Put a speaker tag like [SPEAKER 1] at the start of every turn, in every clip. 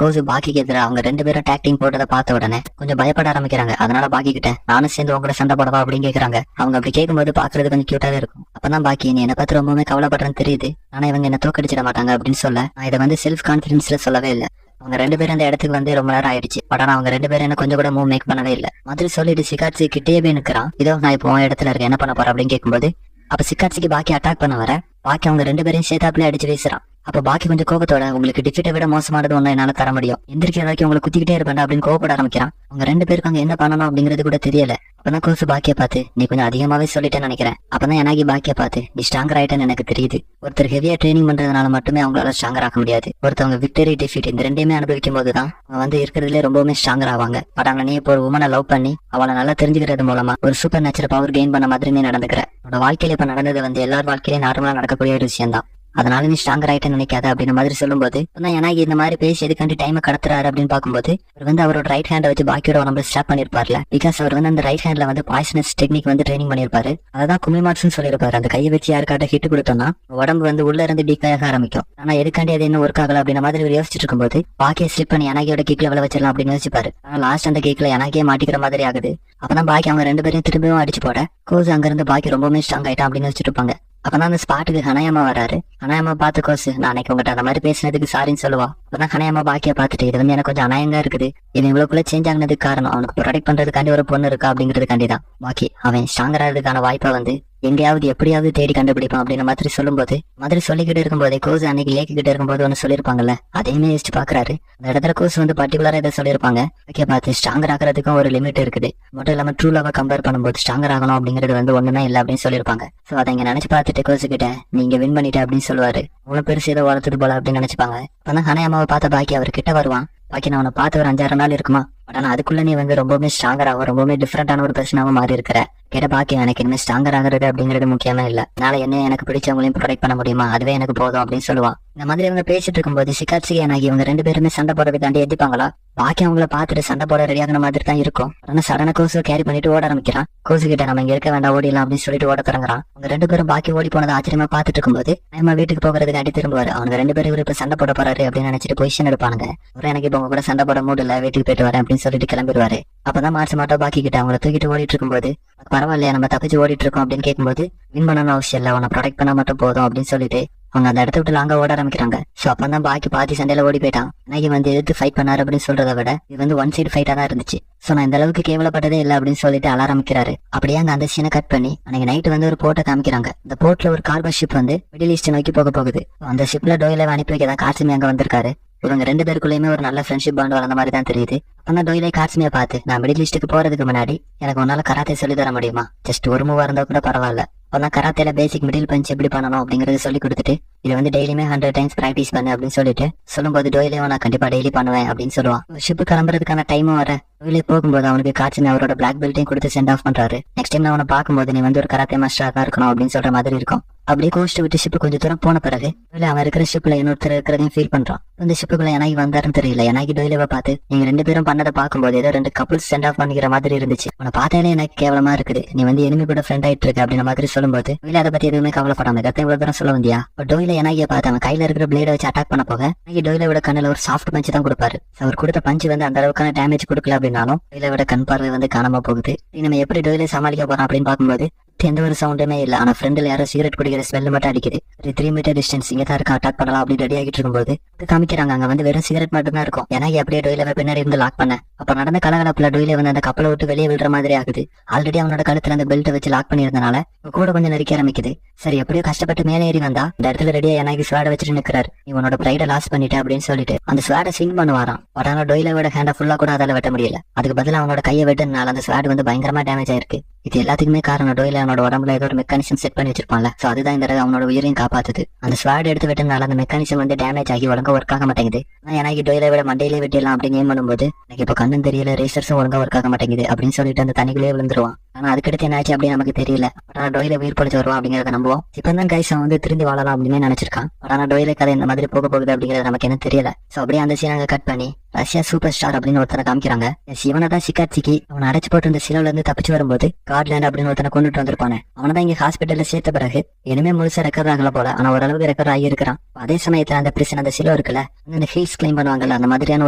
[SPEAKER 1] கோசு பாக்கிக்கு எதிராக அவங்க 2 பேரும் டாக்டிங் போட்டதை பார்த்த உடனே கொஞ்சம் பயப்பட ஆரம்பிக்கிறாங்க. அதனால பாக்கி கிட்ட நானும் சேர்ந்து உங்களோட சண்டை போடவா அப்படின்னு கேக்குறாங்க. அவங்க அப்படி கேட்கும்போது பாக்குறது கொஞ்சம் கியூட்டாவே இருக்கும். அப்பதான் பாக்கி நீ என்ன பார்த்து ரொம்பவே கவலைப்படுறேன்னு தெரியுது, ஆனா இவங்க என்ன தோக்கடிச்சிட மாட்டாங்க அப்படின்னு சொல்ல நான் இதை வந்து செல்ஃப் கான்பிடன்ஸ்ல சொல்லவே இல்லை. அவங்க 2 பேரும் அந்த இடத்துக்கு வந்து ரொம்ப நேரம் ஆயிடுச்சு. பட் ஆனா அவங்க 2 பேரும் என்ன கொஞ்சம் கூட மூவ் மேக் பண்ணவே இல்லை. மாதிரி சொல்லிட்டு சிகாட்சி கிட்டே போய் நிக்கிறான். இதோ நான் இப்போ இடத்துல இருக்கேன், என்ன பண்ண போறேன் அப்படின்னு கேட்கும்போது அப்ப சிக்காட்சிக்கு பாக்கி அட்டாக் பண்ண வர பாக்கி அவங்க 2 பேரையும் சேத்தாப்புல அடிச்சு வீசுறான். அப்ப பாக்கி கொஞ்சம் கோபத்தோட உங்களுக்கு டிஃபிட்டை விட மோசமானது ஒண்ணு என்னால தர முடியும், எந்திரிக்கிற வரைக்கும் உங்களை குத்திக்கிட்டே இருப்பேன் அப்படின்னு கோவப்பட ஆரம்பிக்கிறான். அவங்க 2 பேருக்கு அங்க என்ன பண்ணணும் அப்படிங்கிறது கூட தெரியல. அப்பதான் கோசு பாக்கிய பார்த்து நீ கொஞ்சம் அதிகமாவே சொல்லிட்டேன்னு நினைக்கிறேன். அப்பதான் எனக்கு பாக்கிய பார்த்து நீ ஸ்ட்ராங்கர் ஆயிட்டேன்னு எனக்கு தெரியுது. ஒருத்தர் ஹெவியா ட்ரைனிங் பண்றதுனால மட்டுமே அவங்களால ஸ்ட்ராங்கர் ஆக முடியாது. ஒருத்தவங்க விக்டரி டிஃபீட் இந்த 2மே அனுபவிக்கும் போதுதான் அவங்க வந்து இருக்கிறதுலே ரொம்பவுமே ஸ்ட்ராங்கர் ஆவாங்க. பட் ஆனா நீ இப்போ ஒரு உமனை லவ் பண்ணி அவளை நல்லா தெரிஞ்சுக்கிறது மூலமா ஒரு சூப்பர் நேச்சுரல் பவர் கெயின் பண்ண மாதிரி நீ நடந்துக்கிற. உன்னோட வாழ்க்கையில இப்ப நடந்தது வந்து எல்லார் வாழ்க்கையிலேயே நார்மலா நடக்கக்கூடிய ஒரு விஷயம் தான். அதனால நீ ஸ்ட்ராங்கர் ஆயிட்டேன்னு நினைக்காத அப்படின்னு மாதிரி சொல்லும்போது எனக்கு இந்த மாதிரி பேசி எதுக்காண்டி டைமை கடத்துறாரு அப்படின்னு பார்க்கும்போது அவர் வந்து அவரோட ரைட் ஹேண்டை வச்சு பாக்கியோட உடம்பு ஸ்டாப் பண்ணிருப்பார்ல. பிகாஸ் அவர் வந்து அந்த ரைட் ஹேண்ட்ல வந்து பாய்சனஸ் டெக்னிக் வந்து ட்ரைனிங் பண்ணிருப்பாரு. அதான் குமிமாட்ஸ்னு சொல்லிருப்பாரு. அந்த கையை வச்சு யாருக்காட்ட ஹிட் கொடுத்தோம்னா உடம்பு வந்து உள்ள இருந்து டீக்காக ஆரம்பிக்கும். ஆனா எதுக்காண்டி அது என்ன ஒர்க் ஆகல அப்படின்ற மாதிரி யோசிச்சுட்டு இருக்கும்போது பாக்கியை ஸ்லிப் பண்ணி எனக்கியோட கிக்ல விளை வச்சிடலாம் அப்படின்னு யோசிப்பாரு. ஆனா லாஸ்ட் அந்த கிக்ல எனக்கே மாட்டிக்கிற மாதிரி ஆகுது. அப்பதான் பாக்கி அவங்க 2 பேரையும் திரும்பவும் அடிச்சு போட கோஸ் அங்க இருந்து பாக்கி ரொம்பவே ஸ்ட்ராங் ஆயிட்டான் அப்படின்னு வச்சுட்டு இருப்பாங்க. அப்பதான் அந்த ஸ்பாட்டுக்கு ஹனயமா வராரு. ஹனயமா பார்த்து கோசு நான் அன்னைக்கு உங்ககிட்ட அந்த மாதிரி பேசினதுக்கு சாரின்னு சொல்லுவா. அப்பதான் ஹனயமா பாக்கிய பார்த்துட்டு இது வந்து எனக்கு கொஞ்சம் அநாயங்கா இருக்குது, இது இவ்வளவுக்குள்ள சேஞ்ச் ஆகினதுக்கு காரணம் அவனுக்கு ப்ரொடெக்ட் பண்றதுக்காண்டி ஒரு பொண்ணு இருக்கா அப்படிங்கிறதுக்காண்டிதான். பாக்கி அவன் ஸ்ட்ராங்கர் ஆகிறதுக்கான வாய்ப்பை வந்து எங்கேயாவது எப்படியாவது தேடி கண்டுபிடிப்பான் அப்படின்னு மாதிரி சொல்லும்போது மாதிரி சொல்லிக்கிட்டு இருக்கும்போதே கோசு அன்னைக்கு லேக்கு கிட்ட இருக்கும்போது ஒன்னு சொல்லிருப்பாங்கல்ல, அதையுமே யோசிச்சு பாக்குறாரு. அந்த இடத்துல கோசு வந்து பர்டிகுலரா இதை சொல்லியிருப்பாங்க. ஓகே பார்த்து ஸ்ட்ராங்கர் ஆகிறதுக்கும் ஒரு லிமிட் இருக்குது, மட்டும் இல்லாம ட்ரூ லவ் கம்பேர் பண்ணும்போது ஸ்ட்ராங்கர் ஆகணும் அப்படிங்கிறது வந்து ஒண்ணுமே இல்லை அப்படின்னு சொல்லியிருப்பாங்க. சோ அதை இங்க நினைச்சு பார்த்துட்டு கோசு கிட்ட நீங்க வின் பண்ணிட்ட அப்படின்னு சொல்லுவாரு. அவ்வளவு பெருசு ஏதோ வளர்த்துட்டு போல அப்படின்னு நினைச்சுப்பாங்க. அப்பதான் ஹனயம்மாவை பார்த்த பாக்கி அவர் கிட்ட வருவான். பாக்கி நான் அவனை பார்த்து ஒரு 5-6 நாள் இருக்குமா, பட் ஆனா அதுக்குள்ள நீ வந்து ரொம்பவுமே ஸ்ட்ராங்கராகவும் ரொம்பவுமே டிஃபரெண்டான ஒரு பர்சனாவும் மாறி இருக்கிற. கேட்ட பாக்கி எனக்கு இனிமே ஸ்ட்ராங்கர் ஆகிறது அப்படிங்கிறது முக்கியமே இல்ல, அதனால என்ன எனக்கு பிடிச்சவங்களையும் ப்ரொடெக்ட் பண்ண முடியுமா அதுவே எனக்கு போதும் அப்படின்னு சொல்லுவான். இந்த மாதிரி அவங்க பேசிட்டு இருக்கும்போது சிகாட்சிக்கு எனக்கு இவங்க 2 பேருமே சண்டை போடுறதுக்காண்டி எதிர்ப்பாங்களா. பாக்கி அவங்கள பார்த்துட்டு சண்டை போட ரெடியாகிற மாதிரி தான் இருக்கும். ஆனா சடனா கோசு கேரி பண்ணிட்டு ஓட ஆரம்பிக்கிறான். கோசு கிட்ட நம்ம இங்க இருக்க வேண்டாம் ஓடிடலாம் அப்படின்னு சொல்லிட்டு ஓட தொடங்குறான். அவங்க 2 பேரும் பாக்கி ஓடி போனதை ஆச்சரியமா பார்த்துட்டு இருக்கும்போது நம்ம வீட்டுக்கு போகிறதுக்காண்டி திரும்புவாரு. அவங்க 2 பேரும் இவரு இப்ப சண்டை போட போறாரு அப்படின்னு நினைச்சிட்டு பொசிஷன் எடுப்பானுங்க. ஒரு எனக்கு இப்ப உங்க கூட சண்டை போட மூடு இல்ல, வீட்டுக்கு போயிட்டு வரேன் அப்படின்னு சொல்லிட்டு கிளம்பிடுவாரு. அப்பதான் மார்ச் மாட்டோ பாக்கி கிட்ட அவங்கள தூக்கிட்டு ஓடிட்டு இருக்கும்போது பரவாயில்லையா நம்ம தப்பிச்சு ஓடிட்டு இருக்கோம் அப்படின்னு கேட்கும்போது வின் பண்ணணும் அவசியம் இல்ல, உன்னை ப்ரொடெக்ட் பண்ணா மட்டும் போதும் அப்படின்னு சொல்லிட்டு அவங்க அந்த இடத்த விட்டு லாங்க ஓட ஆரம்பிக்கிறாங்க. சோ அப்பதான் பாக்கி பாதி சண்டையில ஓடி போயிட்டான். எனக்கு வந்து எதிர்த்து ஃபைட் பண்ணாரு அப்படின்னு சொல்றதை விட இது வந்து ஒன் சைடு ஃபைட்டா தான் இருந்துச்சு. சோ நான் இந்த அளவுக்கு கேவலப்பட்டதே இல்லை அப்படின்னு சொல்லிட்டு அழ ஆரம்பிக்கிறாரு. அப்படியே அங்க அந்த சீனை கட் பண்ணி அன்னைக்கு நைட்டு வந்து ஒரு போட்டை காமிக்கிறாங்க. இந்த போர்ட்ல ஒரு கார்பன் ஷிப் வந்து மிடில் ஈஸ்ட் நோக்கி போக போகுது. அந்த ஷிப்ல டோயில அனுப்பி வைக்கதான் காட்சிமே அங்க வந்திருக்காரு. இவங்க 2 பேருக்குள்ளயுமே ஒரு நல்ல ஃப்ரெண்ட்ஷிப் பாண்ட் வளர்ந்த மாதிரி தான் தெரியுது. அப்பதான் டோயிலே காட்சிமையை பார்த்து நான் மிடில் ஈஸ்ட்டுக்கு போறதுக்கு முன்னாடி எனக்கு உன்னால கராத்தே சொல்லி தர முடியுமா, ஜஸ்ட் ஒரு மூவா இருந்தா கூட பரவாயில்ல, அப்பதான் கராத்தேல பேசிக் மிடில் பஞ்ச் எப்படி பண்ணணும் அப்படிங்கறது சொல்லி கொடுத்துட்டு இதை வந்து டெய்லியுமே 100 டைம்ஸ் பிராக்டிஸ் பண்ணு அப்படின்னு சொல்லிட்டு சொல்லும்போது டோயிலேயும் நான் கண்டிப்பா டெய்லி பண்ணுவேன் அப்படின்னு சொல்லுவான். ஷிப்பு கிளம்புறதுக்கான டைமும் வர டோயிலே போகும்போது அவனுக்கு காட்சிமே அவரோட பிளாக் பெல்ட்டையும் கொடுத்து சென்ட் ஆஃப் பண்றாரு. நெக்ஸ்ட் டைம் அவனை பார்க்கும்போது நீ வந்து ஒரு கராத்தே மாஸ்டரா தான் இருக்கணும் அப்படின்னு சொல்ற மாதிரி இருக்கும். அப்படியே கோஸ்ட் விட்டு ஷிப்பு கொஞ்சம் தூரம் போன பிறகு அவன் இருக்கிற ஷிப்ல இன்னொருத்தர் இருக்கிறதையும் ஃபீல் பண்றான். இந்த ஷிப்புக்குள்ள எனக்கு வந்தாருன்னு தெரியல. எனக்கு டோயிலேவை பார்த்து நீங்க 2 பேரும் பண்ணதை பார்க்கும்போது ஏதோ 2 கப்புள்ஸ் சென்ட் ஆஃப் பண்ணிக்கிற மாதிரி இருந்துச்சு. உன்னை பார்த்தாலே எனக்கு கேவலமா இருக்குது, நீ வந்து எனிமி கூட ஃப்ரெண்ட் ஆயிட்டு இருக்கு அப்படின்ற மாதிரி சொல்லும்போது டோயில அதை பத்தி எதுவுமே கவலைப்படாம கத்தை இவ்வளவு தூரம் சொல்ல வந்தியா. டோயில எனக்கு பார்த்து அவன் கையில இருக்கிற பிளேட வச்சு அட்டாக் பண்ண போக டோயிலோட கண்ணுல ஒரு சாஃப்ட் பஞ்ச் தான் கொடுப்பாரு. அவர் கொடுத்த பஞ்ச் வந்து அந்த அளவுக்கான டேமேஜ் கொடுக்கல அப்படின்னாலும் டோயிலோட கண் பார்வை வந்து காணாம போகுது. நம்ம எப்படி டோயில சமாளிக்க போறோம் அப்படின்னு பார்க்கும்போது எந்த ஒரு சவுண்டுமே இல்ல. ஆனா ஃப்ரெண்ட்ல யாரோ சிகரெட் குடிக்கிற ஸ்மெல் மட்டும் அடிக்குது. 3 மீட்டர் டிஸ்டன்ஸ் இங்க தான் இருக்க அட்டாக் பண்ணலாம் அப்படின்னு ரெடி ஆகிட்டு இருக்கும்போது காமிக்கிறாங்க. அங்க வந்து வெறும் சிகரெட் மட்டும் தான் இருக்கும். எனக்கு அப்படியே டோயில பின்னாடி இருந்து லாக் பண்ண அப்ப நடந்த கலகலப்புல டோயில வந்து அந்த கப்பலை விட்டு வெளியே விடுற மாதிரி ஆகுது. ஆல்ரெடி அவனோட கழுத்துல அந்த பெல்ட்டை வச்சு லாக் பண்ணிருந்தனால கூட கொஞ்சம் நெருக்க ஆரம்பிக்குது. சரி எப்படியோ கஷ்டப்பட்டு மேலே ஏறி வந்தா இந்த இடத்துல ரெடியா எனக்கு ஸ்வாட வச்சுட்டு நிக்கிறாரு. நீ உன்னோட பிரைட லாஸ் பண்ணிட்ட அப்படின்னு சொல்லிட்டு அந்த ஸ்வாட ஸ்விங் பண்ணுவாராம். பட் ஆனா டோயிலோட ஹேண்ட ஃபுல்லா கூட அதால வெட்ட முடியல. அதுக்கு பதில் அவனோட கையை வெட்டனால அந்த ஸ்வாட் வந்து பயங்கரமா டேமேஜ் ஆயிருக்கு. இது எல்லாத்துக்குமே காரணம் டோயில அவனோட உடம்புல ஏதோ ஒரு மெக்கானிசம் செட் பண்ணி வச்சிருப்பான்ல. சோ அதுதான் இந்த அவனோட உயிரையும் காப்பாத்துது. அந்த ஸ்வாட் எடுத்து வெட்டனால அந்த மெக்கானிசம் வந்து டேமேஜ் ஆகி ஒழுங்கா ஒர்க் ஆக மாட்டேங்குது. எனக்கு டோயில விட மண்டையிலே வெட்டிடலாம் அப்படின்னு ஏம் பண்ணும்போது எனக்கு இப்ப கண்ணும் தெரியல, ரேசர்ஸும் ஒழுங்கா ஒர்க் ஆக மாட்டேங்குது அப்படின்னு சொல்லிட்டு அந்த தண்ணிக்குள்ளே விழுந்துருவான். ஆனா அதுக்கடுத்து என்னாச்சு அப்படின்னு நமக்கு தெரியல. பட் ஆனா டொயில உயிர் பொழைச்சு வருவான் அப்படிங்கறத நம்புவோம். இப்பதான் கைஸ் அவன் வந்து திரும்பி வாழலாம் அப்படின்னு நினைச்சிருக்கான். பட் ஆனா டொயில கதை இந்த மாதிரி போக போகுது அப்படிங்கறது நமக்கு என்ன தெரியல. சோ அப்படியே அந்த சீன் அங்க கட் பண்ணி ரஷ்யா சூப்பர் ஸ்டார் அப்படின்னு ஒருத்தனை காமிக்கிறாங்க. இவனை தான் சிக்காட்சிக்கு அவனை அடைச்சு போட்டு இந்த சிலவுல இருந்து தப்பிச்சு வரும்போது காட்லேண்ட் அப்படின்னு ஒருத்தனை கொண்டுட்டு வந்திருப்பானே. அவனை தான் இங்க ஹாஸ்பிட்டல்ல சேர்த்த பிறகு இனிமே முழுசா ரெக்கவர் ஆகல போல. ஆனா ஓரளவுக்கு ரெக்கவர் ஆகி இருக்கிறான். அதே சமயத்துல அந்த பிரிசன் அந்த சிலோ இருக்குல்ல, அந்த ஹீல்ஸ் கிளைம் பண்ணுவாங்கல்ல, அந்த மாதிரியான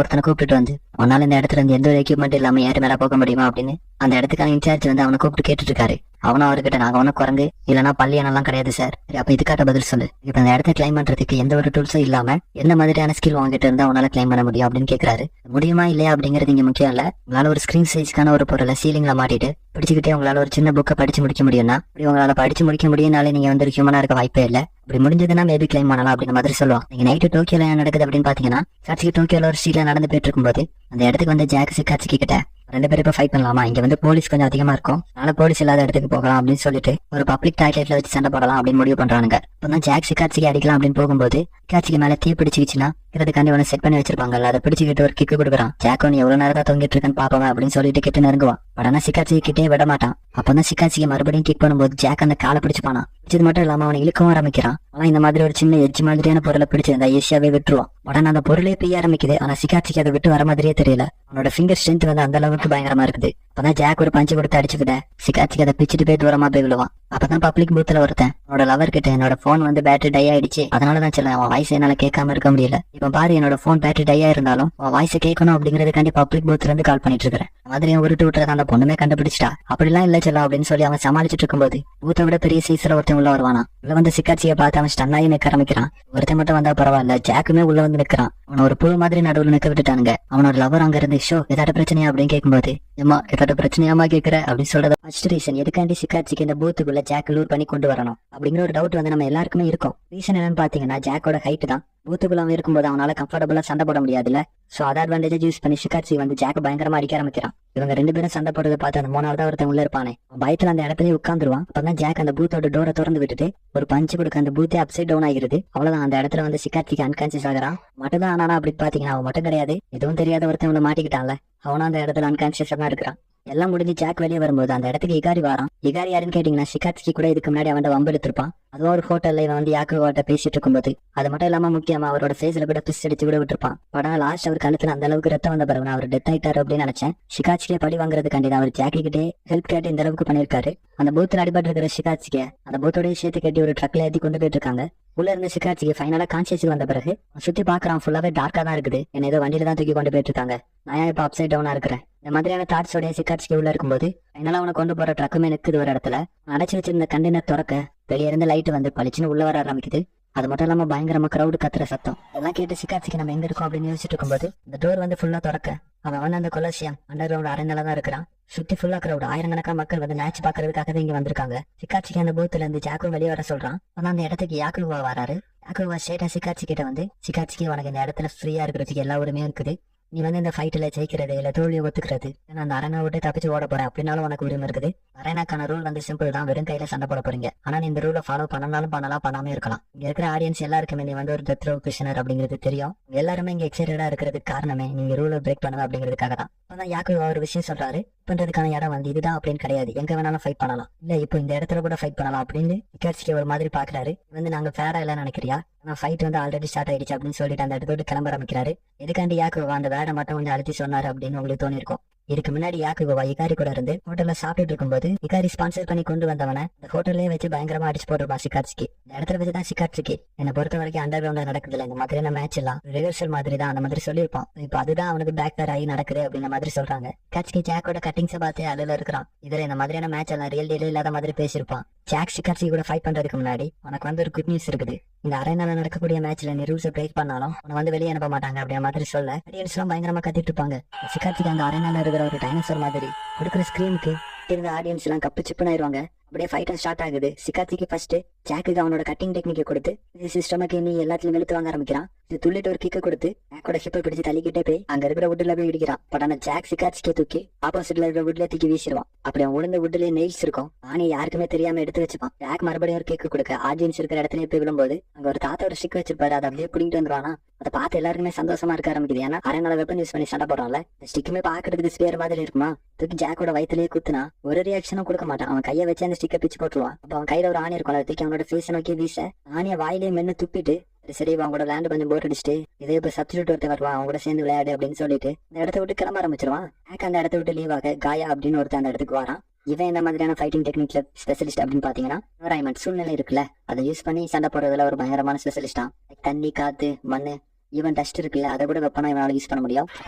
[SPEAKER 1] ஒருத்தனை கூப்பிட்டு வந்து அவனால இந்த இடத்துல இருந்து எந்த ஒரு எக்யூப்மெண்ட் இல்லாம ஏறு மேல போக முடியுமா அப்படின்னு அந்த இடத்துக்கான இன்சார்ஜ் வந்து அவனை கூப்பிட்டு கேட்டுட்டு இருக்காரு. அவனும் அவர்கிட்ட நாங்க அவனும் குரங்கு இல்லனா பள்ளியானலாம் கிடையாது சார், அப்ப இதுக்காக பதில் சொல்லு. இப்ப அந்த இடத்த கிளைம் பண்றதுக்கு எந்த ஒரு டூல்ஸும் இல்லாம எந்த மாதிரியான ஸ்கில் வாங்கிட்டு இருந்தா அவனால கிளைம் பண்ண முடியும் அப்படின்னு கேட்கறாரு. முடியுமா இல்லையா அப்படிங்கறது இங்க முக்கியம் இல்ல. உங்களால ஒரு ஸ்கிரீன் சைஸ்க்கான ஒரு பொருளை சீலிங்ல மாட்டிட்டு பிடிச்சிக்கிட்டே உங்களால ஒரு சின்ன புக்கை படிச்சு முடிக்க முடியும்னா, அப்படி உங்களால படிச்சு முடிக்க முடியும்னாலே நீங்க வந்து ஹியூமனா இருக்க வாய்ப்பே இல்ல. அப்படி முடிஞ்சதுன்னா மேபி கிளைம் பண்ணலாம் அப்படின்ற மாதிரி சொல்லுவோம். நீங்க நைட்டு டோக்கியோல என்ன நடக்குது அப்படின்னு பாத்தீங்கன்னா, காட்சிக்கு டோக்கியோல ஒரு ஸ்ட்ரீட்ல நடந்து போயிட்டு இருக்கும்போது அந்த இடத்துக்கு வந்து ஜாக்ஸி காட்சிக்கு கிட்ட ரெண்டு பேரும் இப்ப ஃபைட் பண்ணலாமா, இங்க வந்து போலீஸ் கொஞ்சம் அதிகமா இருக்கும், அதனால போலீஸ் இல்லாத இடத்துக்கு போகலாம் அப்படின்னு சொல்லிட்டு ஒரு பப்ளிக் டாய்லெட்ல வச்சு சண்டை போடலாம் அப்படின்னு முடிவு பண்றானுங்க. இப்பதான் ஜாக்ஸி காட்சிக்கு அடிக்கலாம் அப்படின்னு போகும்போது காட்சிக்கு மேல தீ பிடிச்சிக்கிச்சுன்னா இதுக்காண்டி ஒன்னு செட் பண்ணி வச்சிருப்பாங்கல்ல, அதை பிடிச்சிக்கிட்டு ஒரு கிக்கு கொடுக்குறான். ஜாக்கோ நீ எவ்வளவு நேரம் தான் தொங்கிட்டு இருக்கேன்னு பாப்பவன் அப்படின்னு சொல்லிட்டு கிட்ட நெருங்குவான். பட் ஆனா சிக்காட்சிக்கு கிட்டே விட மாட்டான். அப்பதான் சிக்காட்சிக்கு மறுபடியும் கிக் பண்ணும்போது ஜாக் அந்த காலை பிடிச்சுப்பானா. இது மட்டும் இல்லாம அவனை இழுக்கவும் ஆரம்பிக்கிறான். ஆனா இந்த மாதிரி ஒரு சின்ன எஜ்ஜு மாதிரியான பொருளை பிடிச்சிருந்தா ஈஸியாவே விட்டுருவான். உடனே அந்த பொருளே பெய்ய ஆரம்பிக்குது. ஆனா சிக்காட்சிக்கு அதை விட்டு வர மாதிரியே தெரியல. அவனோட ஃபிங்கர் ஸ்ட்ரென்த் வந்து அந்த அளவுக்கு பயங்கரமா இருக்குது. அப்பதான் ஜாக் ஒரு பஞ்சு கொடுத்து அடிச்சுக்கிட்ட சிக்காட்சிக்கு அதை பிச்சுட்டு போய் தூரமா போய் விழுவான். அப்பதான் பப்ளிக் பூத்துல ஒருத்தன் என்னோட லவர் கிட்ட என்னோட போன் வந்து பேட்டரி டை ஆயிடுச்சு, அதனாலதான் சொல்ல அவன் வாய்ஸ் என்னால கேட்காம இருக்க முடியல. இப்ப பாரு என்னோட போன் பேட்டரி டை இருந்தாலும் அவன் வாய்ஸ் கேட்கணும் அப்படிங்கறதுக்காண்டி பப்ளிக் பூத்ல இருந்து கால் பண்ணிட்டு இருக்கிறேன். மாதிரி உருட்டு விட்டுறத அந்த பொண்ணுமே கண்டுபிடிச்சிட்டா. அப்படிலாம் இல்ல சொல்ல அப்படின்னு சொல்லி அவன் சமாளிச்சுட்டு இருக்கும்போது பூத்தை விட பெரிய சைஸ்ல ஒருத்தன் உள்ள வருவானா. உள்ள வந்து சிக்காட்சியை பார்த்து அவன் ஸ்டன்னாயி நிக்க ஆரம்பிக்கிறான். ஒருத்தன் மட்டும் வந்தா பரவாயில்ல, ஜாக்குமே உள்ள வந்து நிக்கிறான். அவன ஒரு புழு மாதிரி நடுவுல நிக்க விட்டுட்டானுங்க. அவனோட லவர் அங்க இருந்து ஷோ ஏதாட்ட பிரச்சனையா அப்படின்னு கேட்கும்போது ஏமா ஏதாட்ட பிரச்சனையாமா கேட்கிற அப்படின்னு சொல்றது ஃபர்ஸ்ட் ரீசன் எதுக்காண்டி சிக்காட்சிக்கு இந்த பூத்துக்குள்ள ஜாக் லூர் பண்ணி கொண்டு வரணும் அப்படிங்கிற ஒரு டவுட் வந்து நம்ம எல்லாருக்குமே இருக்கும். ரீசன் என்னன்னு பாத்தீங்கன்னா ஜாக்கோட ஹைட் தான். பூத்துக்குள்ள அவன் இருக்கும்போது அவனால கம்ஃபர்டபுளா சண்டை போட முடியாதுல்ல. சோ அதை அட்வான்டேஜ் யூஸ் பண்ணி சிக்காட்சி வந்து ஜாக் பயங்கரமா அடிக்க ஆரம்பிக்கிறான். இவங்க ரெண்டு பேரும் சண்டை போடுறத பார்த்து அந்த மூணாவது ஒருத்தன் உள்ள இருப்பானே பயத்துல அந்த இடத்துலயே உட்காந்துருவான். அப்பதான் ஜாக் அந்த பூத்தோட டோரை திறந்து விட்டுட்டு ஒரு பஞ்சு கொடுக்க அந்த பூத்தே அப்சைட் டவுன் ஆகிருது. அவ்வளவுதான் அந்த இடத்துல வந்து சிக்காட்சிக்கு அன்கான்சியஸ் ஆகிறான். மட்டும்தான் ஆனா அப்படி பாத்தீங்கன்னா அவன் மட்டும் கிடையாது, எதுவும் தெரியாத ஒருத்தன் உள்ள மாட்டிக்கிட்டான்ல, அவனும் அந்த இடத்துல அன்கான்சியஸா தான் இருக்கிறான். எல்லாம் முடிஞ்சு ஜாக் வெளியே வரும்போது அந்த இடத்துக்கு இகாரி வாரான். இகாரி யாருன்னு கேட்டீங்கன்னா சிக்காட்சிக்கு கூட இதுக்கு முன்னாடி அவன் வம்பு எடுத்திருப்பான். அதுவும் ஒரு ஹோட்டல்ல இவன் வந்து யாக்குவாட்ட பேசிட்டு இருக்கும்போது அது மட்டும் இல்லாம முக்கியமா அவரோட ஃபேஸ்ல கூட பிஸ் அடிச்சு கூட விட்டுருப்பான். படம் லாஸ்ட் அவர் கழுத்துல அந்த அளவுக்கு ரத்தம் வந்த பிறகு அவர் டெத் ஆயிட்டாரு அப்படின்னு நினைச்சேன். சிக்காட்சிக்கே படி வாங்குறதுக்காண்டி அவர் ஜாக்கி கிட்டே ஹெல்ப் கேட்டு இந்த அளவுக்கு பண்ணிருக்காரு. அந்த பூத்துல அடிபட்டு இருக்கிற சிக்காட்சிக்கு அந்த பூத்தோடய சேர்த்து கட்டி ஒரு ட்ரக்ல ஏற்றி கொண்டு போயிட்டு இருக்காங்க. உள்ள இருந்து சிக்காட்சிக்கு ஃபைனலா கான்சியஸ் வந்த பிறகு சுத்தி பாக்குறான், ஃபுல்லாவே டார்க்கா தான் இருக்குது. என்ன ஏதோ வண்டியில தான் தூக்கி கொண்டு போயிட்டு இருக்காங்க. நான் இப்ப அப்சைட் டவுனா இருக்கிறேன். இந்த மாதிரியான தாட்ஸோடைய சிக்காட்சிக்கு உள்ள இருக்கும்போது ஃபைனலா அவனை கொண்டு போற ட்ரக்குமே நிக்குது ஒரு இடத்துல. அடைச்சு வச்சிருந்த கண்டெய்னர் திறக்க வெளியே இருந்து லைட் வந்து பளிச்சுன்னு உள்ள வர ஆரம்பிக்குது. அது மட்டும் இல்லாம பயங்கரமா கிரௌடு கத்துற சத்தம் எல்லாம் கேட்டு சிக்காட்சிக்கு நம்ம எங்க இருக்கோம் அப்படின்னு யோசிச்சுட்டு இருக்கும்போது இந்த டோர் வந்து ஃபுல்லா திறக்க அவன் வந்து அந்த கொலசியம் அண்டர் கிரவுண்ட் அரைநிலை தான் இருக்கிறான். சுத்தி ஃபுல்லா கிரௌட், ஆயிரக்கணக்கான மக்கள் வந்து மேட்ச் பாக்குறதுக்காக இங்க வந்திருக்காங்க. சிக்காட்சிக்கு அந்த பூத்துல இருந்து ஜாக்கும் வெளியே வர சொல்றான். ஆனா அந்த இடத்துக்கு யாக்குவா வராரு. யாக்குவா ஸ்ட்ரெயிட்டா சிக்காட்சி கிட்ட வந்து சிக்காட்சிக்கு உனக்கு இந்த இடத்துல ஃப்ரீயா இருக்கிறதுக்கு எல்லா உரிமையும் இருக்குது. நீ வந்து இந்த ஃபைட்ல ஜெயிக்கிறது இல்ல தோல்வியை ஒத்துக்கிறது, நான் அந்த அரேனா விட்டு தப்பிச்சு ஓட போறேன் அப்படின்னாலும் உனக்கு உரிமை இருக்குது. அரேனாக்கான ரூல் வந்து சிம்பிள் தான், வெறும் கையில சண்டை போட போறீங்க. ஆனா நீ இந்த ரூலை ஃபாலோ பண்ணனாலும் பண்ணலாம், பண்ணாம இருக்கலாம். இங்க இருக்கிற ஆடியன்ஸ் எல்லாருக்குமே நீ வந்து ஒரு டெத் ரோ பிரிசனர் அப்படிங்கிறது தெரியும். எல்லாருமே இங்க எக்ஸைட்டடா இருக்கிறதுக்கு காரணமே நீங்க ரூலை பிரேக் பண்ணுவ அப்படிங்கிறதுக்காக தான். அதான் யாக்கு ஒரு விஷயம் சொல்றாரு, பண்றதுக்கான இடம் வந்து இதுதான் அப்படின்னு கிடையாது, எங்க வேணாலும் ஃபைட் பண்ணலாம், இல்ல இப்போ இந்த இடத்துல கூட ஃபைட் பண்ணலாம் அப்படின்னு சிக்காட்சிக்கு ஒரு மாதிரி பாக்குறாரு. வந்து நாங்க ஃபேரா இல்ல நினைக்கிறியா, ஆனா ஃபைட் வந்து ஆல்ரெடி ஸ்டார்ட் ஆயிடுச்சு அப்படின்னு சொல்லிட்டு அந்த இடத்தோடு கிளம்ப ஆரம்பிக்கிறாரு. எதுக்காண்டி யாக்கு அந்த வேடை மட்டும் கொஞ்சம் அழுத்தி சொன்னாரு அப்படின்னு உங்களுக்கு தோணி இருக்கும். இதுக்கு முன்னாடி யாக்குவா இகாரி கூட இருந்து ஹோட்டல்ல சாப்பிட்டுட்டு இருக்கும்போது இகாரி ஸ்பான்சர் பண்ணி கொண்டு வந்தவன இந்த ஹோட்டல்லே வச்சு பயங்கரமா அடிச்சு போட்டுருப்பான் சிக்காட்சிக்கு. இந்த இடத்துல வச்சுதான் சிக்காட்சிக்கு என்னை பொறுத்த வரைக்கும் அண்டர் கிரவுண்ட்ல நடக்குது இல்ல இந்த மாதிரியான மேட்ச் எல்லாம் ரிஹர்சல் மாதிரி தான் அந்த மாதிரி சொல்லியிருப்பான். இப்போ அதுதான் அவனுக்கு பேக் ஃபேர் ஆகி நடக்குது அப்படின்ற மாதிரி சொல்றாங்க. சிக்காட்சிக்கு ஜாக்கோட கட்டிங்ஸை பார்த்து அழுல இருக்கிறான். இதுல இந்த மாதிரியான மேட்ச் எல்லாம் ரியல் டீல இல்லாத மாதிரி பேசியிருப்பான். ஜாக் சிக்காட்சி கூட ஃபைட் பண்றதுக்கு முன்னாடி உனக்கு வந்து ஒரு குட் நியூஸ் இருக்குது. இந்த அரேனால நடக்கக்கூடிய மேட்ச்ல நீ ரூல்ஸை பிரேக் பண்ணாலும் உன்னை வந்து வெளியே அனுப்ப மாட்டாங்க அப்படின்ற மாதிரி சொல்ல ஆடியன்ஸ் எல்லாம் பயங்கரமா கத்திட்டு இருப்பாங்க. சிக்காட்சிக்கு அந்த அரேனால இருக்கிற ஒரு டைனோசர் மாதிரி கொடுக்குற ஸ்கிரீனுக்கு இருந்த ஆடியன்ஸ் எல்லாம் கப்பு சிப்புன்னு ஆயிருவாங்க. அப்படியே ஃபைட்டும் ஸ்டார்ட் ஆகுது. சிக்காச்சிக்கு ஃபர்ஸ்ட் ஜாக்குக்கு அவனோட கட்டிங் டெக்னிக்கை கொடுத்து சிஸ்டமக்கு நீ எல்லாத்துலயும் வெளுத்து வாங்க ஆரம்பிக்கிறான். இது துள்ளிட்டு ஒரு கிக்க கொடுத்து ஜாக்கோட ஹிப்பை பிடிச்சு தள்ளிக்கிட்டே போய் அங்க இருக்கிற வுட்ல போய் இடிக்கிறான். பட் ஆனா ஜாக் சிக்காச்சிக்கே தூக்கி ஆப்போசிட்ல இருக்கிற வுட்ல தூக்கி வீசிடுவான். அப்படி அவன் உளுந்த வுட்லயே நெயில்ஸ் இருக்கும். ஆனி யாருக்குமே தெரியாம எடுத்து வச்சுப்பான். ஜாக் மறுபடியும் ஒரு கேக்கு கொடுக்க ஆடியன்ஸ் இருக்கிற இடத்துல போய் விழும்போது அங்க ஒரு தாத்தாவோட ஸ்டிக் வச்சிருப்பாரு. அதை அப்படியே பிடிங்கிட்டு வந்துருவானா. அதை பார்த்து எல்லாருக்குமே சந்தோஷமா இருக்க ஆரம்பிக்குது. ஏன்னா அரேனால வெப்பன் யூஸ் பண்ணி சண்டை போடுறான்ல. ஸ்டிக்குமே பாக்குறதுக்கு ஸ்பேர் மாதிரி இருக்குமா. தூக்கி ஜாக்கோட வயிற்றுலயே குத்துனா ஒரு ரியாக்ஷனும் கொடுக்க மாட்டான். அவன் கையை வச்சு அந்த ஸ்டிக்கை பிச்சு போட்டுருவான். அப்ப அவன் கையில ஒரு ஆணி இருக்கும். அதை தூக்கி அவனோட ஃபேஸ் நோக்கி வீச ஆணிய வாயிலேயே மென்னு துப்பிட்டு சரி அவங்களோட லேண்ட் கொஞ்சம் போர் அடிச்சுட்டு இதே இப்ப சப்ஸ்டியூட் ஒருத்தர் வருவான் அவங்க கூட சேர்ந்து விளையாடு அப்படின்னு சொல்லிட்டு இந்த இடத்த விட்டு கிளம்ப ஆரம்பிச்சிருவான். அந்த இடத்த விட்டு லீவ் ஆக காயா அப்படின்னு ஒருத்தர் அந்த இடத்துக்கு வரான். இவன் இந்த மாதிரியான ஃபைட்டிங் டெக்னிக்ல ஸ்பெஷலிஸ்ட் அப்படின்னு பாத்தீங்கன்னா என்வரான்மெண்ட் சூழ்நிலை இருக்குல்ல அதை யூஸ் பண்ணி சண்டை போடுறதுல ஒரு பயங்கரமான ஸ்பெஷலிஸ்டா. தண்ணி காத்து மண்ணு ஈவன் டஸ்ட் இருக்குல்ல அதை கூட வெப்பனா இவனால யூஸ் பண்ண முடியும்.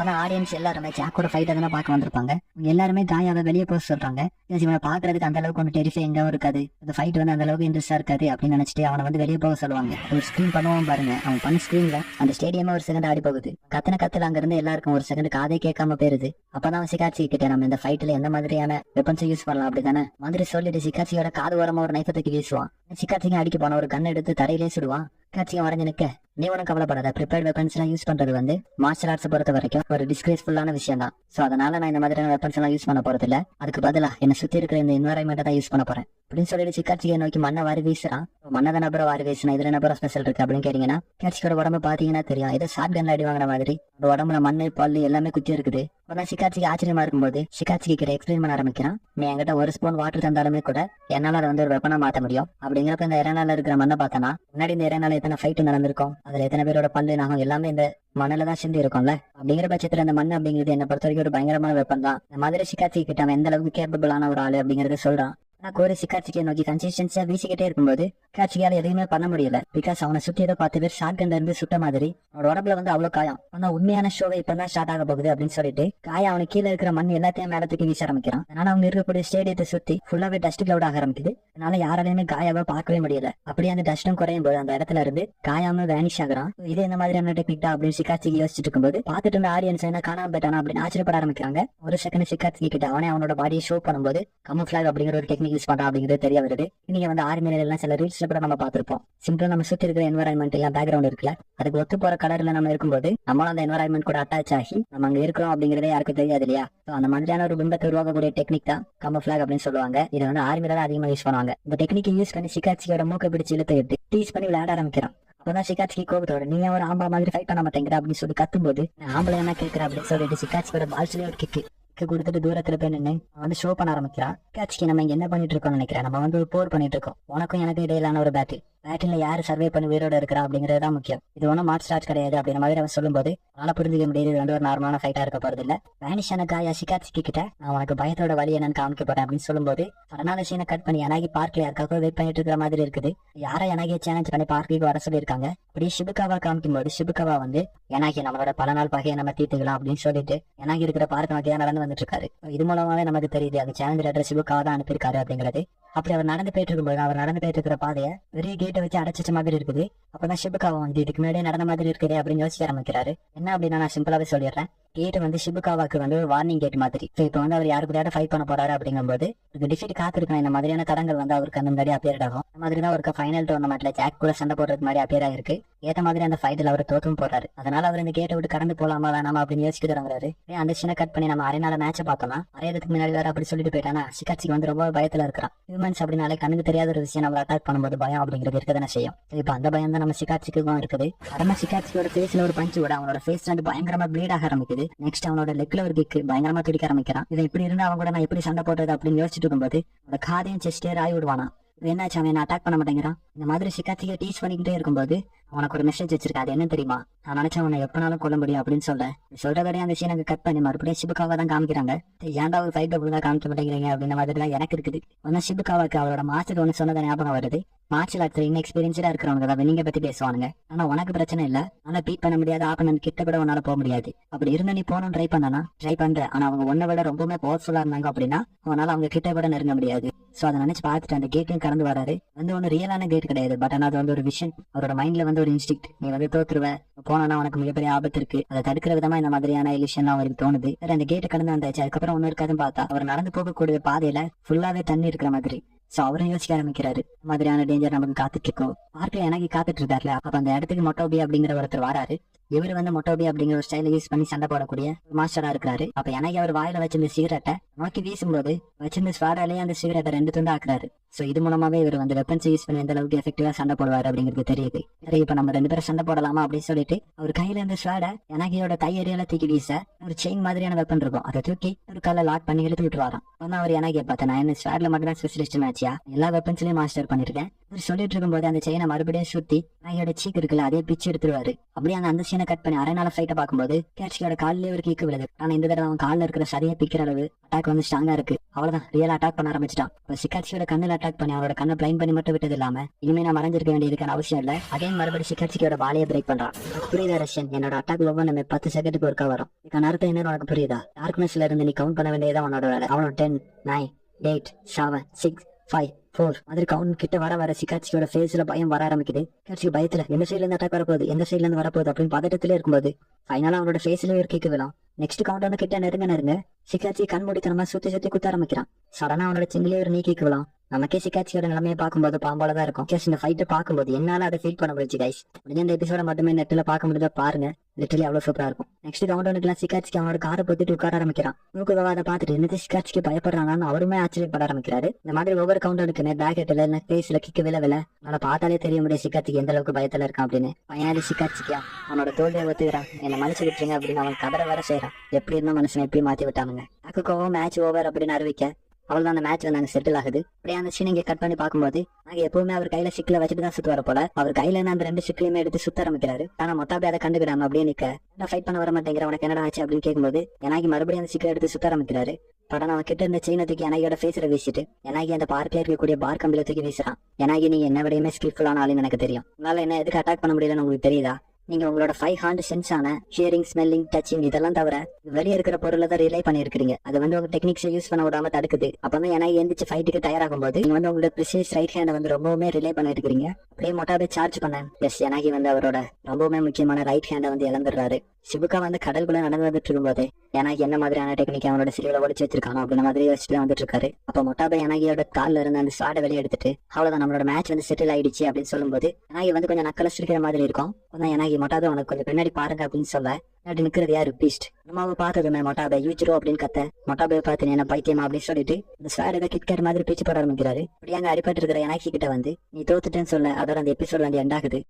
[SPEAKER 1] ஆனா ஆடியன்ஸ் எல்லாருமே ஜாக்கோட ஃபைட் அதெல்லாம் பார்க்க வந்திருப்பாங்க. எல்லாருமே காயாவை வெளியே போக சொல்றாங்க. இவனை பாக்குறதுக்கு அந்த அளவுக்கு ஒன்று டெரிஃபை எங்கவும் இருக்காது. இந்த ஃபைட் வந்து அந்த அளவுக்கு இன்ட்ரெஸ்டா இருக்காது அப்படின்னு நினைச்சிட்டு அவனை வந்து வெளியே போக சொல்லுவாங்க. ஒரு ஸ்கிரீன் பண்ணுவோம் பாருங்க. அவன் பண்ண ஸ்கிரீன்ல அந்த ஸ்டேடியமே ஒரு செகண்ட் ஆடி போகுது. கத்துல அங்க இருந்து எல்லாருக்கும் ஒரு செகண்ட் காதே கேட்காம போயிருது. அப்பதான் சிக்காச்சி கிட்ட நம்ம இந்த ஃபைட்ல எந்த மாதிரியான வெப்பன்ஸை யூஸ் பண்ணலாம் அப்படித்தானே மாதிரி சொல்லிட்டு சிக்காச்சியோட காது ஓரமா ஒரு நைஃபை தூக்கி வீசுவான். சிக்காச்சிங்க அடிக்க போன ஒரு கன் எடுத்து தரையிலே சுடுவான். சிக்காச்சிங்க வரைஞ்சு நிக்க நீ ஒன்னும் கவலைப்படாத. ப்ரிப்பேர்ட் வெப்பன்ஸ் எல்லாம் யூஸ் பண்றது வந்து மார்ஷல் ஆர்ட்ஸ் பொறுத்த வரைக்கும் ஒரு டிஸ்கிரேஸ்ஃபுல்லான விஷயம் தான். சோ அதனால நான் இந்த மாதிரியான வெப்பன்ஸ் எல்லாம் யூஸ் பண்ண போறது இல்ல. அதுக்கு பதிலா என்ன சுத்தி இருக்கிற இந்த என்வரான்மெண்ட் தான் யூஸ் பண்ண போறேன் அப்படின்னு சொல்லிட்டு சிக்காச்சியை நோக்கி மண்ணை வாரி வீசுறான். மண்ணை தான் நபரை வாரி வீசினா இதுல நபரம் ஸ்பெஷல் இருக்கு அப்படின்னு கேட்டீங்கன்னா சிக்காச்சியோட உடம்பு பாத்தீங்கன்னா தெரியும். ஏதோ ஷார்ட் கன்ல அடி வாங்குற மாதிரி அந்த உடம்புல மண்ணு பல்லு எல்லாமே குத்தி இருக்குது. ஆனா சிக்காச்சிக்கு ஆச்சரியமா இருக்கும்போது சிக்காச்சிக்கு கிட்ட எக்ஸ்பிளைன் பண்ண ஆரம்பிக்கிறான். நீ என்கிட்ட ஒரு ஸ்பூன் வாட்டர் தந்தாலுமே கூட என்னால அதை வந்து ஒரு வெப்பனா மாத்த முடியும். அப்படிங்கிறப்ப இந்த இறைநாள் இருக்கிற மண்ணை பார்த்தனா முன்னாடி இந்த இறைநாள் எத்தனை ஃபைட் நடந்திருக்கும். அதுல எத்தனை பேரோட பல்லு நாகம் எல்லாமே இந்த மண்ணில தான் சிந்தி இருக்கும்ல. அப்படிங்கிற பட்சத்துல இந்த மண் அப்படிங்கிறது என்ன பொறுத்த வரைக்கும் ஒரு பயங்கரமான வெப்பன் தான். இந்த மாதிரி சிக்காச்சி கிட்ட அவன் எந்த அளவுக்கு கேப்பபிளான ஒரு ஆளு அப்படிங்கறத சொல்றான். கோரி சிக்காச்சிக்கை நோக்கி கன்சிஸ்டன்சியா வீசிக்கிட்டே இருக்கும்போது சிக்காச்சியால எதுவுமே பண்ண முடியல. பிகாஸ் அவனை சுத்தி ஏதோ 10 பேர் ஷார்ட் கன்ல இருந்து சுட்ட மாதிரி அவனோட உடம்புல வந்து அவ்வளவு காயம். ஆனா உண்மையான ஷோவை இப்பதான் ஸ்டார்ட் ஆக போகுது அப்படின்னு சொல்லிட்டு காயா அவனுக்கு கீழே இருக்கிற மண் எல்லாத்தையும் மேல தூக்கி வீச ஆரம்பிக்கிறான். அதனால அவங்க இருக்கக்கூடிய ஸ்டேடியத்தை சுத்தி ஃபுல்லாவே டஸ்ட் கிளவுட் ஆக ஆரம்பிக்குது. அதனால யாராலையுமே காயாவை பார்க்கவே முடியல. அப்படியே அந்த டஸ்டும் குறையும் போது அந்த இடத்துல இருந்து காயாம வேனிஷ் ஆகுறான். இது என்ன மாதிரியான டெக்னிக் தான் அப்படின்னு சிக்காச்சிக்கு யோசிச்சுட்டு இருக்கும்போது பார்த்துட்டு இருந்த ஆடியன்ஸ் என்ன காணாம போயிட்டானா அப்படின்னு ஆச்சரியப்பட ஆரம்பிக்கிறாங்க. ஒரு செகண்ட் சிக்காச்சி கிட்ட அவனோட பாடியை ஷோ பண்ணும்போது கமுஃப்ளாக் அப்படிங்கிற ஒரு டெக்னிக் யூஸ் பண்றான் அப்படிங்கிறது தெரிய வருது. நீங்க வந்து ஆர்மியில எல்லாம் சில ரீல்ஸ்ல கூட நம்ம பார்த்திருப்போம். சிம்பிளா நம்ம சுத்தி இருக்கிற என்வரான்மெண்ட் எல்லாம் பேக்ரவுண்ட் இருக்குல்ல அதுக்கு ஒத்து போற கலர்ல நம்ம இருக்கும்போது நம்மளும் அந்த என்வரான்மெண்ட் கூட அட்டாச் ஆகி நம்ம அங்க இருக்கிறோம் அப்படிங்கறதே யாருக்கும் தெரியாது இல்லையா. அந்த மாதிரியான ஒரு பிம்பத்தை உருவாக்கக்கூடிய டெக்னிக் தான் கமுஃப்ளாக் அப்படின்னு சொல்லுவாங்க. இதை வந்து ஆர்மியில தான் அதிகமா யூஸ் பண்ணுவாங்க. இந்த டெக்னிக் யூஸ் பண்ணி சிக்காச்சியோட மூக்கை பிடிச்சு இழுத்து விட்டு டீஸ் பண்ணி விளையாட ஆரம்பிக்கிறான். அப்பதான் சிக்காச்சிக்கு கோபத்தோட நீ ஒரு ஆம்பா மாதிரி ஃபைட் பண்ண மாட்டேங்கிற அப்படின்னு சொல்லி கத்தும்போது ஆம்பளை என்ன கேட்கிற அப்படின்னு சொல்லிட்டு சிக்காச்சியோட பால்ஸ்லயே ஒரு கிக்கு கொடுத்துட்டு தூரத்துல போய் நின்று வந்து ஷோ பண்ண ஆரம்பிக்கிறான். சிக்காச்சிக்கு நம்ம இங்க என்ன பண்ணிட்டு இருக்கோம்னு நினைக்கிறேன். நம்ம வந்து போர் பண்ணிட்டு இருக்கோம். உனக்கும் எனக்கு இடையிலான ஒரு பேட்டில் யாரு சர்வே பண்ணி உயிரோட இருக்கிறா அப்படிங்கறதுதான் முக்கியம். இது ஒன்னும் மார்ஷல் ஆர்ட்ஸ் கிடையாது அப்படின்ற மாதிரி அவன் சொல்லும்போது அதனால புரிஞ்சுக்க முடியாது. இது வந்து ஒரு நார்மலான ஃபைட்டா இருக்க போறது இல்ல. வேனிஷான காயா சிக்காச்சி கிட்ட நான் உனக்கு பயத்தோட வழி என்னன்னு காமிக்க போறேன் அப்படின்னு சொல்லும்போது அதனால சீனை கட் பண்ணி யனாகி பார்க்ல யாருக்காக வெயிட் பண்ணிட்டு இருக்கிற மாதிரி இருக்குது. யாரை யனாகியை சேலஞ்ச் பண்ணி பார்க்குக்கு வர சொல்லியிருக்காங்க. அப்படியே ஷிபுகாவா காமிக்கும் போது ஷிபுகாவா வந்து யனாகி நம்மளோட பல நாள் பகையை நம்ம தீர்த்துக்கலாம் அப்படின்னு சொல்லிட்டு யனாகி இருக்கிற பார்க்க நோக்கியா நடந்து வந்துட்டு இருக்காரு. இது மூலமாவே நமக்கு தெரியுது அது சேலஞ்ச் லெட்டர் ஷிபுகாவா தான் அனுப்பியிருக்காரு அப்படிங்கிறது. அப்படி அவர் நடந்து போயிட்டு இருக்கும்போது அவர் நடந்து போயிட்டு இருக்கிற பாதையை பெரிய கேட்டை வச்சு அடைச்சிச்ச மாதிரி இருக்குது. அப்பதான் ஷிபுகாவா வந்து இதுக்கு முன்னாடியே நடந்த மாதிரி இருக்குது அப்படின்னு யோசிக்க ஆரம்பிக்கிறாரு. என்ன அப்படின்னா நான் சிம்பிளாவே சொல்லிடுறேன். கேட் வந்து ஷிபுகாவாக்கு வந்து ஒரு வார்னிங் கேட் மாதிரி. இப்ப வந்து அவர் யாரு கூட ஃபைட் பண்ண போறாரு அப்படிங்கும்போது டிஃபீட் காத்திருக்கான். இந்த மாதிரியான தடங்கள் வந்து அவருக்கு அந்த மாதிரி அப்பியர் ஆகும். இந்த மாதிரி தான் அவருக்கு ஃபைனல் டோர்னமெண்ட்ல ஜாக் கூட சண்டை போடுறது மாதிரி அப்பியர் ஆயிருக்கு. ஏத்த மாதிரி அந்த ஃபைட்ல அவர் தோற்றும் போறாரு. அதனால அவர் இந்த கேட்டை விட்டு கடந்து போலாமா வேணாமா அப்படின்னு யோசிச்சுட்டு வராரு. அந்த சின்ன கட் பண்ணி நம்ம அரைநாள மேட்சை பார்த்தோம்னா அரையதுக்கு முன்னாடி வேற அப்படி சொல்லிட்டு போயிட்டானா சிக்காச்சிக்கு வந்து ரொம்ப பயத்துல இருக்கிறான். ஹியூமன்ஸ் அப்படின்னாலே கண்ணுக்கு தெரியாத ஒரு விஷயம் நம்ம அட்டாக் பண்ணும்போது பயம் அப்படிங்கிறது இருக்கதானே செய்யும். இப்ப அந்த பயம் தான் நம்ம சிக்காச்சிக்கு இருக்குது. நம்ம சிக்காச்சியோட ஃபேஸ்ல ஒரு பஞ்சு விட அவனோட ஃபேஸ் வந்து பயங்கரமா ப்ளீட் ஆக ஆரம்பிக்குது. நெக்ஸ்ட் அவனோட லெக்ல ஒரு கிக் பயங்கரமா துடிக்க ஆரம்பிக்கிறான். இதை இப்படி இருந்தா அவங்க கூட நான் எப்படி சண்டை போடுறது அப்படின்னு யோசிச்சுட்டு இருக்கும்போது அவனோட காதையும் செஸ்டே ராய் விடுவானா. என்னாச்சு அவன் அட்டாக் பண்ண மாட்டேங்கிறான். இந்த மாதிரி சிக்காச்சியை டீச் பண்ணிக்கிட்டே இருக்கும்போது அவனுக்கு ஒரு மெசேஜ் வச்சிருக்கா. அது என்ன தெரியுமா? நான் நினைச்சேன் உன்னை எப்பனாலும் கொல்ல முடியும் அப்படின்னு சொல்றதே அந்த சீனுக்கு கட் பண்ணி மறுபடியும் ஷிபுகாவா தான் காமிக்கிறாங்க. ஏன்டா ஒரு ஃபைட் ஒழுங்கா காமிக்க மாட்டேங்கிறீங்க அப்படின்ற மாதிரி தான் எனக்கு இருக்குது. ஒன்னா ஷிபுகாவாக்கு அவரோட மாஸ்டர் ஒன்னு சொன்னதை ஞாபகம் வருது. மார்ஷல் ஆர்ட்ஸ் இன்எக்ஸ்பீரியன்ஸா இருக்கிறவங்க தான் நீங்க பத்தி பேசுவானுங்க. ஆனா உனக்கு பிரச்சனை இல்ல. ஆனா பீட் பண்ண முடியாத ஆப்பனன்ட் கிட்ட கூட உன்னால போக முடியாது. அப்படி இருந்த நீ போகணும் ட்ரை பண்ற. ஆனா அவங்க ஒன்ன விட ரொம்பவுமே பவர்ஃபுல்லா இருந்தாங்க அப்படின்னா உன்னால அவங்க கிட்ட கூட நெருங்க முடியாது. சோ அதை நினைச்சு பார்த்துட்டு அந்த கேட்டையும் கடந்து வராரு. வந்து ஒன்னு ரியலான கேட் கிடையாது. பட் ஆனா அது வந்து ஒரு விஷன். அவரோட மைண்ட்ல வந்து ஒரு இன்ஸ்டிக்ட். நீ வந்து தோத்துருவ போனா உனக்கு மிகப்பெரிய ஆபத்து இருக்கு. அதை தடுக்கிற விதமா இந்த மாதிரியான இலிஷன் அவருக்கு தோணுது. அந்த கேட்டை கடந்து வந்தாச்சு. அதுக்கப்புறம் ஒண்ணு இருக்காதுன்னு பார்த்தா அவர் நடந்து போகக்கூடிய பாதையில ஃபுல்லாவே தண்ணி இருக்கிற மாதிரி. சோ அவரும் யோசிக்க ஆரம்பிக்கிறாரு. இந்த மாதிரியான டேஞ்சர் நமக்கு காத்துட்டு இருக்கோம். பார்க்கல எனக்கு காத்துட்டு இருக்காருல. அப்ப அந்த இடத்துக்கு மொட்டோபி அப்படிங்கிற ஒருத்தர் வராரு. இவர் வந்து மொட்டோபி அப்படிங்கிற ஒரு ஸ்டைல யூஸ் பண்ணி சண்டை போடக்கூடிய மாஸ்டரா இருக்காரு. அப்ப எனக்கு அவர் வாயில வச்சிருந்த சிகரெட்டை நோக்கி வீசும்போது வச்சிருந்த ஸ்வாடாலேயே அந்த சிகரெட்டை 2 துண்டா ஆக்குறாரு. சோ இது மூலமாவே இவர் வந்து வெப்பன்ஸ் யூஸ் பண்ணி எந்த அளவுக்கு எஃபெக்டிவா சண்டை போடுவாரு அப்படிங்கிறது தெரியுது. சரி, இப்ப நம்ம 2 பேரும் சண்டை போடலாமா அப்படின்னு சொல்லிட்டு அவர் கையில இருந்த ஸ்வாட எனக்கையோட கை ஏரியால தூக்கி வீச ஒரு செயின் மாதிரியான வெப்பன் இருக்கும். அதை தூக்கி ஒரு கால லாக் பண்ணி இழுத்து விட்டுருவாராம். ஆனா அவர் எனக்கு பார்த்தேன், நான் என்ன ஸ்வாட்ல மட்டும் தான் ஸ்பெஷலிஸ்ட் மேட்சியா, எல்லா வெப்பன்ஸ்லயும் மாஸ்டர் பண்ணிருக்கேன். இவர் சொல்லிட்டு இருக்கும்போது அந்த செயினை மறுபடியும் சுத்தி நாயோட சீக்கு இருக்குல்ல அதே பிச்சு எடுத்துருவாரு. அப்படியே அந்த சீனை கட் பண்ணி அரை நாள் ஃபைட்டை பார்க்கும்போது கேட்சியோட காலிலே ஒரு கிக்கு விழுது. ஆனா இந்த தடவை அவன் காலில் இருக்கிற சரியா பிக்கிற அளவு அட்டாக் வந்து ஸ்ட்ராங்கா இருக்கு. அவ்வளவுதான், ரியலா அட்டாக் பண்ண ஆரம்பிச்சிட்டான். இப்ப சிக்காட்சியோட கண்ணில் அட்டாக் பண்ணி அவரோட கண்ணை பிளைன் பண்ணி மட்டும் விட்டது இல்லாம இனிமே நான் மறைஞ்சிருக்க வேண்டியதுக்கான அவசியம் இல்ல. அகைன் மறுபடியும் சிக்காட்சியோட பாலையை பிரேக் பண்றான். புரியுதா ரஷ்யன், என்னோட அட்டாக் ஒவ்வொன்று 10 செகண்டுக்கு ஒருக்கா வரும். இதுக்கான அர்த்தம் என்ன உனக்கு புரியுதா? டார்க்னஸ்ல இருந்து நீ கவுண்ட் பண்ண வேண்டியதான் உன்னோட வேலை. அவனோட 10, 9, 8, 7, 6, 5, 4 மாதிரி கவுண்ட் கிட்ட வர சிக்காட்சியோட ஃபேஸ்ல பயம் வர ஆரம்பிக்குது. சிக்காட்சிக்கு பயத்துல எந்த சைட்ல இருந்து அட்டாக் வரப்போகுது, எந்த சைட்ல இருந்து வரப்போகுது அப்படின்னு பதட்டத்திலே இருக்கும்போது ஃபைனலா அவனோட ஃபேஸ்ல ஒரு கிக்கு விழாம். நெக்ஸ்ட் கவுண்ட் வந்து கிட்ட நெருங்க சிக்காட்சி கண் மூடித்தனமா சுத்தி குத்த ஆரம்பிக்கிறான். சடனா அவனோட சிங்கிலே ஒரு நீக்கிக்கு விழாம். நமக்கே சிக்காட்சியோட நிலைமையை பார்க்கும்போது பாம்போலதான் இருக்கும். இந்த ஃபைட்டை பார்க்கும்போது என்னால அதை ஃபீல் பண்ண முடிச்சு கைஸ். முடிஞ்ச இந்த எபிசோட மட்டுமே நெட்ல பார்க்க முடிஞ்சா பாருங்க. லிட்டரலி அவ்வளவு சூப்பரா இருக்கும். நெக்ஸ்ட் கவுண்ட் சிக்காட்சிக்கு அவனோட காரை பொத்திட்டு உட்கார ஆரம்பிக்கிறான். மூக்கு அதை பார்த்துட்டு என்னது சிக்காட்சிக்கு பயப்படுறான்னு அவருமே ஆச்சரியப்பட ஆரம்பிக்கிறாரு. இந்த மாதிரி ஒவ்வொரு கவுண்டனுக்குமே பேக் ஹெட்ல ஃபேஸ்ல கிக்கு விழ அவனோட பார்த்தாலே தெரிய முடியும் சிக்காட்சிக்கு எந்த அளவுக்கு பயத்துல இருக்கான் அப்படின்னு. பையனாடி சிக்காட்சிக்கா அவனோட தோல்வியை ஒத்துக்கிறான். என்னை மனுச்சு விட்டுருங்க அப்படின்னு அவன் கதற வர செய்யறான். எப்படி இருந்தா மனுஷனை எப்படி மாத்தி விட்டானுங்க. அக்குக்கோவும் மேட்ச் ஓவர் அப்படின்னு அறிவிக்க அவ்வளவுதான், அந்த மேட்ச் வந்து செட்டில் ஆகுது. அப்படியே அந்த சீன் இங்க கட் பண்ணி பார்க்கும்போது நாங்க எப்பவுமே அவர் கையில சிக்கல வச்சுட்டு தான் சுத்துவார போல. அவர் கையில இருந்து அந்த 2 சிக்கலையுமே எடுத்து சுத்த ஆரம்பிக்கிறாரு. ஆனா மொத்தாபே அதை கண்டுக்கிடாம அப்படியே நிக்க ஃபைட் பண்ண வர மாட்டேங்கிற, உனக்கு என்னடா ஆச்சு அப்படின்னு கேட்கும்போது எனக்கு மறுபடியும் அந்த சிக்கலை எடுத்து சுத்த ஆரம்பிக்கிறாரு. படம் அவன் கிட்ட இருந்த செயினை தூக்கி எனாகியோட ஃபேஸ்ல வீசிட்டு எனாகி அந்த பார்க்ல இருக்கக்கூடிய பார் கம்பில தூக்கி வீசுறான். எனாகி நீ என்ன விடையுமே ஸ்கில்ஃபுல்லான ஆளுன்னு எனக்கு தெரியும். உங்களால என்ன எதுக்கு அட்டாக் பண்ண முடியலன்னு உங்களுக்கு தெரியுதா? நீங்க உங்களோட 5 ஹாண்ட் சென்ஸான ஹியரிங், ஸ்மெல்லிங், டச்சிங் இதெல்லாம் தவிர வெளியே இருக்கிற பொருளை தான் ரிலை பண்ணிருக்கீங்க. அது வந்து உங்க டெக்னிக்ஸை யூஸ் பண்ண விடாம தடுக்குது. அப்பவே ஏன்னா எந்திரிச்சு ஃபைட்டுக்கு தயாராகும் போது நீங்க வந்து உங்களோட ப்ரிசைஸ் ரைட் ஹேண்டை வந்து ரொம்பவுமே ரிலே பண்ணிட்டு இருக்கீங்க. அப்படியே மொட்டாவே சார்ஜ் பண்ணேன். எஸ், எனாகி வந்து அவரோட ரொம்பவுமே முக்கியமான ரைட் ஹேண்டை வந்து இழந்துடுறாரு. சிபுக்கா வந்து கடலுக்குள்ள நடந்து வந்துட்டு இருக்கும்போது எனக்கு என்ன மாதிரியான டெக்னிக் அவனோட சிலுவில ஒழிச்சு வச்சிருக்கானோ அப்படின்ற மாதிரி யோசிச்சுட்டு வந்துட்டு இருக்காரு. அப்ப மொட்டாபே எனாகியோட கால்ல இருந்து அந்த ஸ்வாட வெளியே எடுத்துட்டு அவ்வளவுதான் நம்மளோட மேட்ச் வந்து செட்டில் ஆயிடுச்சு அப்படின்னு சொல்லும்போது எனாகி வந்து கொஞ்சம் நக்கல சிரிக்கிற மாதிரி இருக்கும். எனாகி மொட்டாபே உனக்கு கொஞ்சம் பின்னாடி பாருங்க அப்படின்னு சொல்ல அப்படி நிக்கிறது யாரு பீஸ்ட். நம்மாவை பார்த்ததுமே மொட்டாபே யூச்சிரோ அப்படின்னு கத்த மொட்டாபே பார்த்து என்ன பைத்தியமா அப்படின்னு சொல்லிட்டு இந்த ஸ்வாட் ஏதோ கிட்கேட் மாதிரி பேச்சு போட ஆரம்பிக்கிறாரு. அப்படியே அங்க அடிபட்டு இருக்கிற எனாகி கிட்ட வந்து நீ தோத்துட்டேன்னு சொல்ல அதோட அந்த எபிசோட் வந்து எண்ட் ஆகுது.